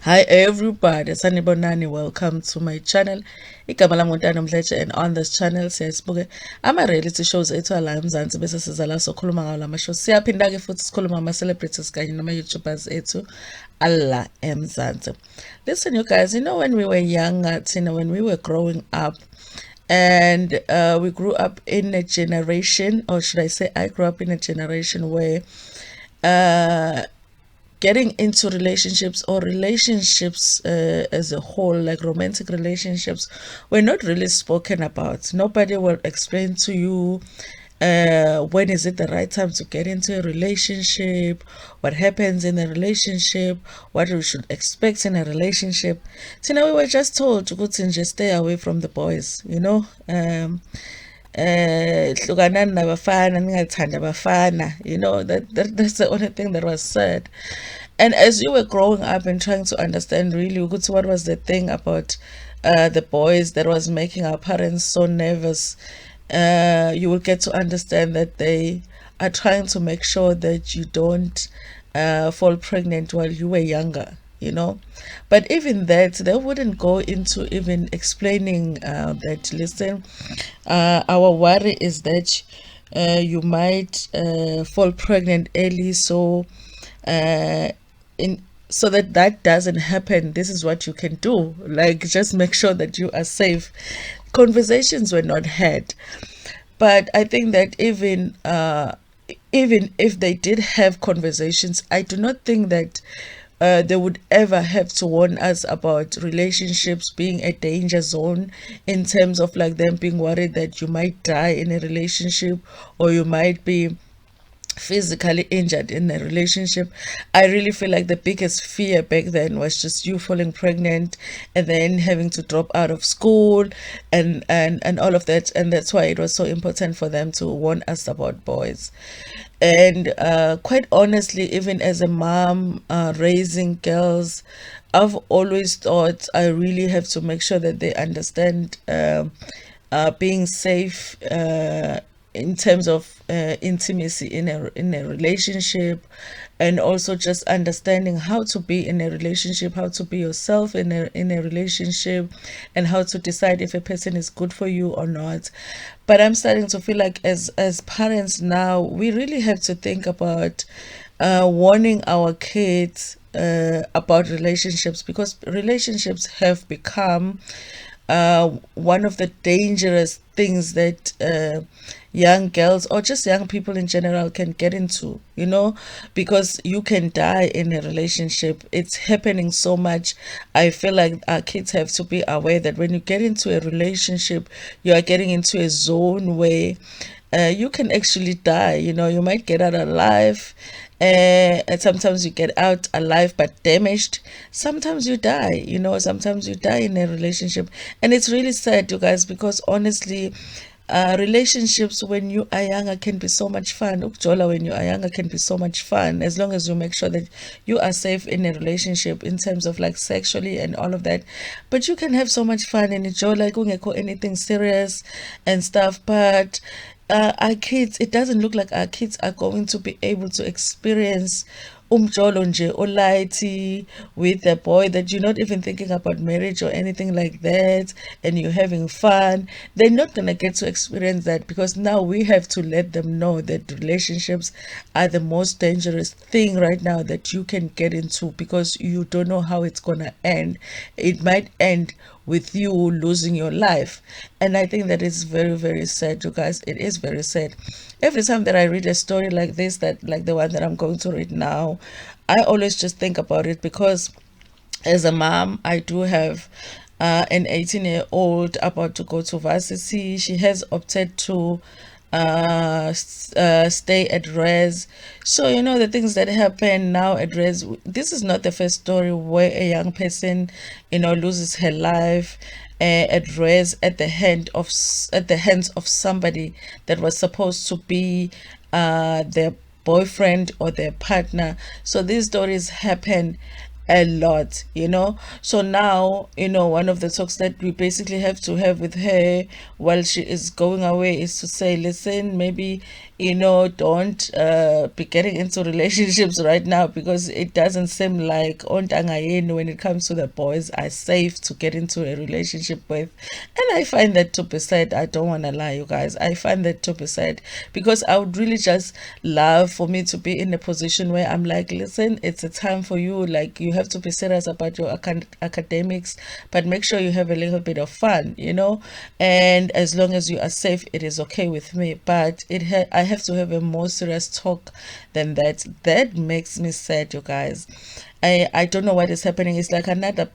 Hi everybody, sanibonani. Welcome to my channel. Igama lami Ntando Mdletshe, and on this channel siyasibuke ama-reality shows ethu ala eMzansi bese siza la sokhuluma ngawo lama shows. Siyaphinda-ke futhi sikhuluma ngama-celebrities kanye nama-YouTubers ethu ala eMzansi. Listen you guys, when we were younger, when we were growing up, and we grew up in a generation, or should I say I grew up in a generation where getting into relationships, or relationships as a whole, like romantic relationships, were not really spoken about. Nobody will explain to you when is it the right time to get into a relationship, what happens in a relationship, what we should expect in a relationship. Tina, we were just told to go to just stay away from the boys, hlukanani nabafana, ningathandi abafana, that's the only thing that was said. And as you were growing up and trying to understand really what was the thing about the boys that was making our parents so nervous, you will get to understand that they are trying to make sure that you don't fall pregnant while you were younger. But even that, they wouldn't go into even explaining that, listen, our worry is that you might fall pregnant early, so in so that that doesn't happen, this is what you can do, like just make sure that you are safe. Conversations were not had. But I think that even if they did have conversations, I do not think that they would ever have to warn us about relationships being a danger zone, in terms of like them being worried that you might die in a relationship, or you might be physically injured in a relationship. I really feel like the biggest fear back then was just you falling pregnant and then having to drop out of school, and all of that. And that's why it was so important for them to warn us about boys. And quite honestly, even as a mom raising girls, I've always thought I really have to make sure that they understand being safe in terms of intimacy in a relationship, and also just understanding how to be in a relationship, how to be yourself in a relationship, and how to decide if a person is good for you or not. But I'm starting to feel like as parents now, we really have to think about warning our kids about relationships, because relationships have become one of the dangerous things that young girls, or just young people in general, can get into, because you can die in a relationship. It's happening so much. I feel like our kids have to be aware that when you get into a relationship, you are getting into a zone where you can actually die. You might get out alive, and sometimes you get out alive but damaged. Sometimes you die. Sometimes you die in a relationship, and it's really sad, you guys, because honestly, relationships when you are younger can be so much fun. Ukujola when you are younger can be so much fun, as long as you make sure that you are safe in a relationship in terms of like sexually and all of that. But you can have so much fun and enjoy, like kungekho anything serious and stuff. But our kids, it doesn't look like our kids are going to be able to experience umjolo nje olighty with a boy that you're not even thinking about marriage or anything like that, and you're having fun. They're not gonna get to experience that, because now we have to let them know that relationships are the most dangerous thing right now that you can get into, because you don't know how it's gonna end. It might end with you losing your life. And I think that is very, very sad, you guys. It is very sad. Every time that I read a story like this, that like the one that I'm going to read now, I always just think about it, because as a mom, I do have an 18-year-old about to go to varsity. She has opted to stay at res. So the things that happen now at res, this is not the first story where a young person loses her life at res at the hands of somebody that was supposed to be their boyfriend or their partner. So these stories happen a lot. So now, one of the talks that we basically have to have with her while she is going away is to say, listen, maybe don't be getting into relationships right now, because it doesn't seem like ontangayeni when it comes to the boys are safe to get into a relationship with. And I find that to be sad. I don't want to lie, you guys. I find that to be sad, because I would really just love for me to be in a position where I'm like, listen, it's a time for you. Like, you have to be serious about your academics, but make sure you have a little bit of fun. And as long as you are safe, it is okay with me. But I have to have a more serious talk than that. That makes me sad, you guys. I don't know what is happening. It's like another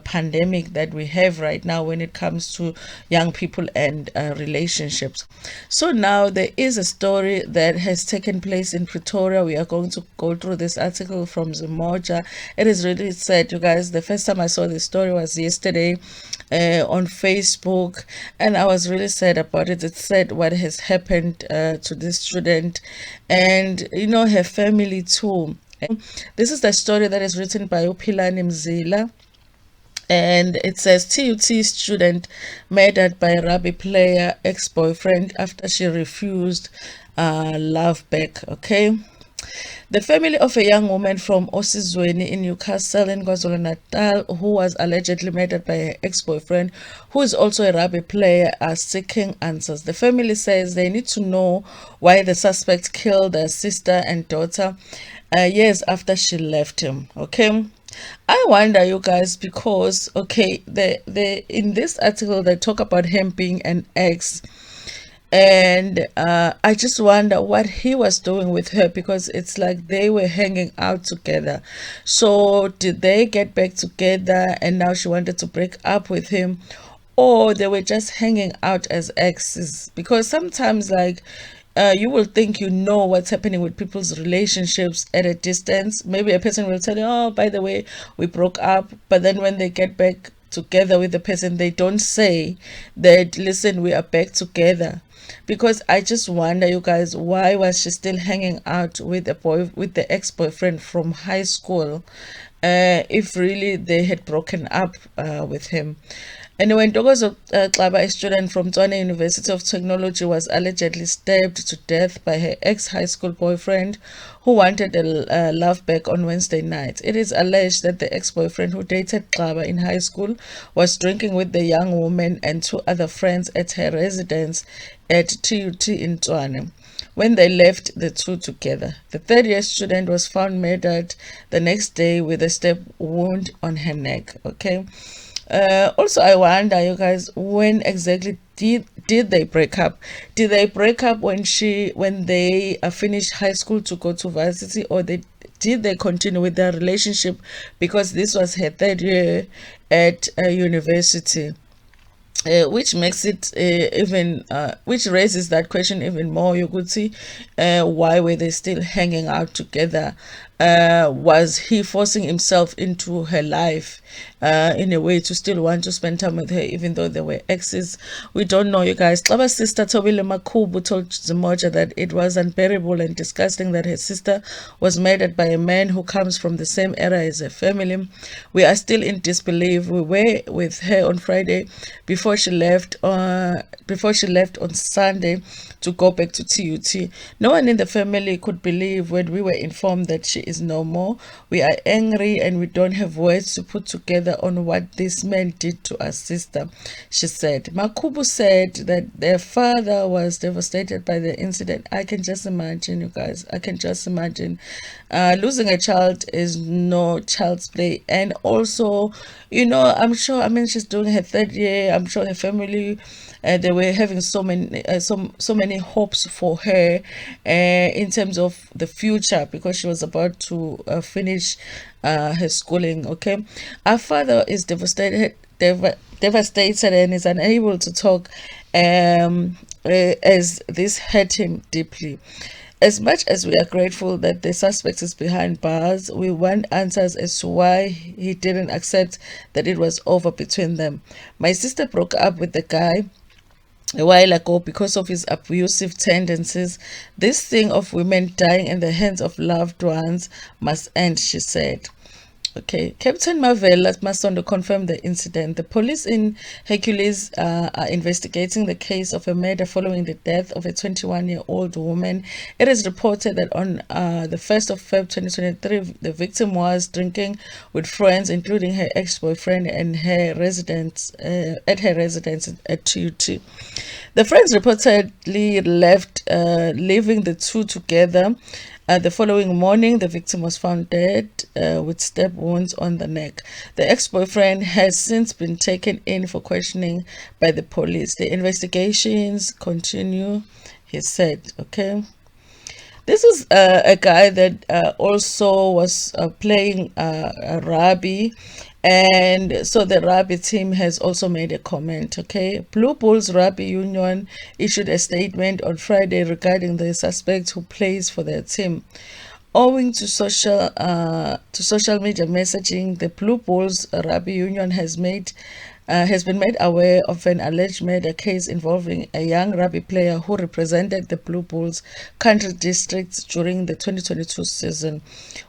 pandemic that we have right now when it comes to young people and relationships. So now there is a story that has taken place in Pretoria. We are going to go through this article from Zimoja. It is really sad, you guys. The first time I saw this story was yesterday on Facebook, and I was really sad about it. It said what has happened to this student and her family too. This is the story that is written by Upilani Mzila, and it says TUT student murdered by rugby player ex-boyfriend after she refused love back. Okay. The family of a young woman from Osizweni in Newcastle in KwaZulu-Natal, who was allegedly murdered by her ex-boyfriend, who is also a rugby player, are seeking answers. The family says they need to know why the suspect killed their sister and daughter years after she left him. Okay. I wonder, you guys, because in this article they talk about him being an ex, and I just wonder what he was doing with her, because it's like they were hanging out together. So did they get back together and now she wanted to break up with him, or they were just hanging out as exes? Because sometimes, like, you will think you know what's happening with people's relationships at a distance. Maybe a person will tell you, oh, by the way, we broke up. But then when they get back together with the person, they don't say that, listen, we are back together. Because I just wonder, you guys, why was she still hanging out with the ex-boyfriend from high school, if really they had broken up with him? Anyway, Ntokozo Xaba, a student from Tshwane University of Technology, was allegedly stabbed to death by her ex-high school boyfriend, who wanted a love back on Wednesday night. It is alleged that the ex-boyfriend, who dated Xaba in high school, was drinking with the young woman and two other friends at her residence at TUT in Tshwane. When they left the two together, the third-year student was found murdered the next day with a stab wound on her neck. Okay. Also, I wonder, you guys, when exactly did they break up? Did they break up when they finished high school to go to varsity, or did they continue with their relationship because this was her third year at university? Which makes it which raises that question even more. You could see, why were they still hanging out together? Was he forcing himself into her life in a way to still want to spend time with her, even though they were exes? We don't know, you guys. Xaba's sister Tobile Makubu told Zimoja that it was unbearable and disgusting that her sister was murdered by a man who comes from the same era as her family. We are still in disbelief. We were with her on Friday before she left on Sunday to go back to TUT. No one in the family could believe when we were informed that she is no more. We are angry and we don't have words to put together on what this man did to our sister, she said. Makubu said that their father was devastated by the incident. I can just imagine, you guys. I can just imagine. Losing a child is no child's play. And also, I'm sure, she's doing her third year. I'm sure her family, they were having so many hopes for her in terms of the future, because she was about to finish her schooling. Okay, our father is devastated and is unable to talk, as this hurt him deeply. As much as we are grateful that the suspect is behind bars, we want answers as to why he didn't accept that it was over between them. My sister broke up with the guy a while ago because of his abusive tendencies. This thing of women dying in the hands of loved ones must end, she said. Okay, Captain Marvel Masondo confirmed the incident. The police in Hercules are investigating the case of a murder following the death of a 21-year-old woman. It is reported that on the 1st of Feb 2023, the victim was drinking with friends, including her ex-boyfriend, and her residence at her residence at TUT. The friends reportedly left, leaving the two together. The following morning, the victim was found dead with stab wounds on the neck. The ex-boyfriend has since been taken in for questioning by the police. The investigations continue, he said. Okay. This is a guy that also was playing rugby, and so the rugby team has also made a comment. Okay, Blue Bulls Rugby Union issued a statement on Friday regarding the suspect who plays for their team. Owing to social media messaging, the Blue Bulls Rugby Union has been made aware of an alleged murder case involving a young rugby player who represented the Blue Bulls country districts during the 2022 season.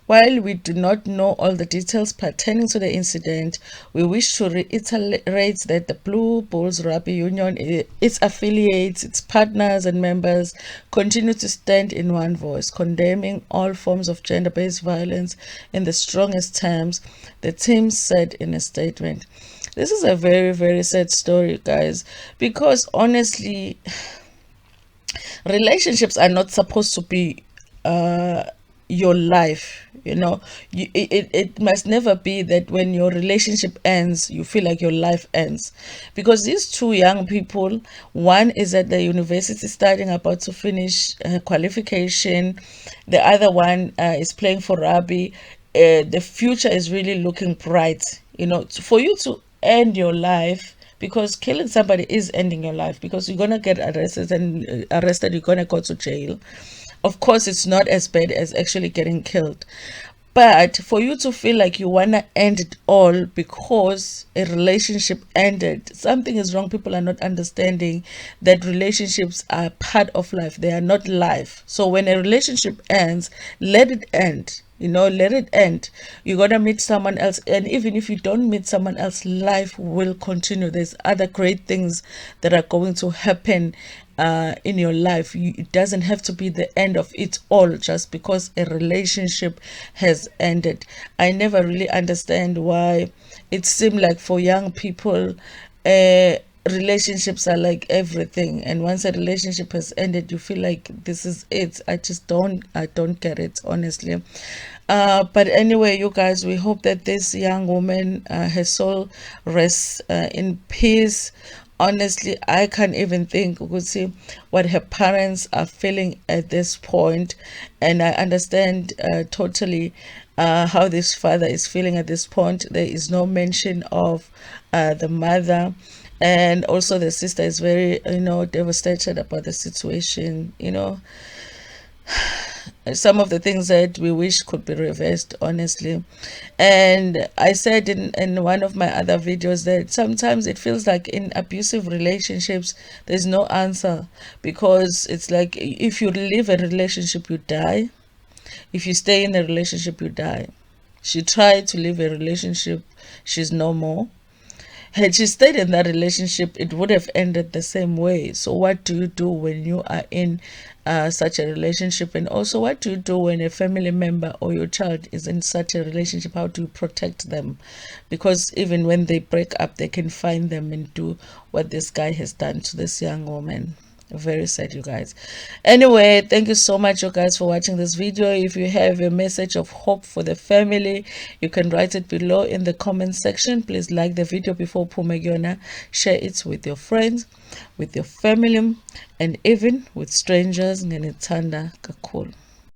While we do not know all the details pertaining to the incident, we wish to reiterate that the Blue Bulls Rugby Union, its affiliates, its partners and members continue to stand in one voice, condemning all forms of gender-based violence in the strongest terms, the team said in a statement. This is a very, very sad story, guys, because honestly, relationships are not supposed to be your life. It must never be that when your relationship ends, you feel like your life ends. Because these two young people, one is at the university studying, about to finish qualification. The other one is playing for rugby. The future is really looking bright. For you to end your life, because killing somebody is ending your life, because you're gonna get arrested, you're gonna go to jail. Of course, it's not as bad as actually getting killed, but for you to feel like you wanna end it all because a relationship ended, something is wrong. People are not understanding that relationships are part of life, they are not life. So when a relationship ends, let it end. Let it end. You're gonna meet someone else, and even if you don't meet someone else, life will continue. There's other great things that are going to happen in your life. It doesn't have to be the end of it all just because a relationship has ended. I never really understand why it seems like for young people, relationships are like everything, and once a relationship has ended, you feel like this is it. I don't get it, honestly. But anyway, you guys, we hope that this young woman, her soul rests in peace. Honestly, I can't even think, we could see what her parents are feeling at this point, and I understand totally how this father is feeling at this point. There is no mention of the mother, and also the sister is very devastated about the situation. Some of the things that we wish could be reversed, honestly. And I said in one of my other videos that sometimes it feels like in abusive relationships there's no answer, because it's like if you leave a relationship, you die. If you stay in a relationship, you die. She tried to leave a relationship, she's no more. Had she stayed in that relationship, it would have ended the same way. So what do you do when you are in such a relationship? And also, what do you do when a family member or your child is in such a relationship? How do you protect them? Because even when they break up, they can find them and do what this guy has done to this young woman. Very sad, you guys. Anyway, thank you so much, you guys, for watching this video. If you have a message of hope for the family, you can write it below in the comment section. Please like the video before Pumegiona. Share it with your friends, with your family, and even with strangers. Ntando kakhulu.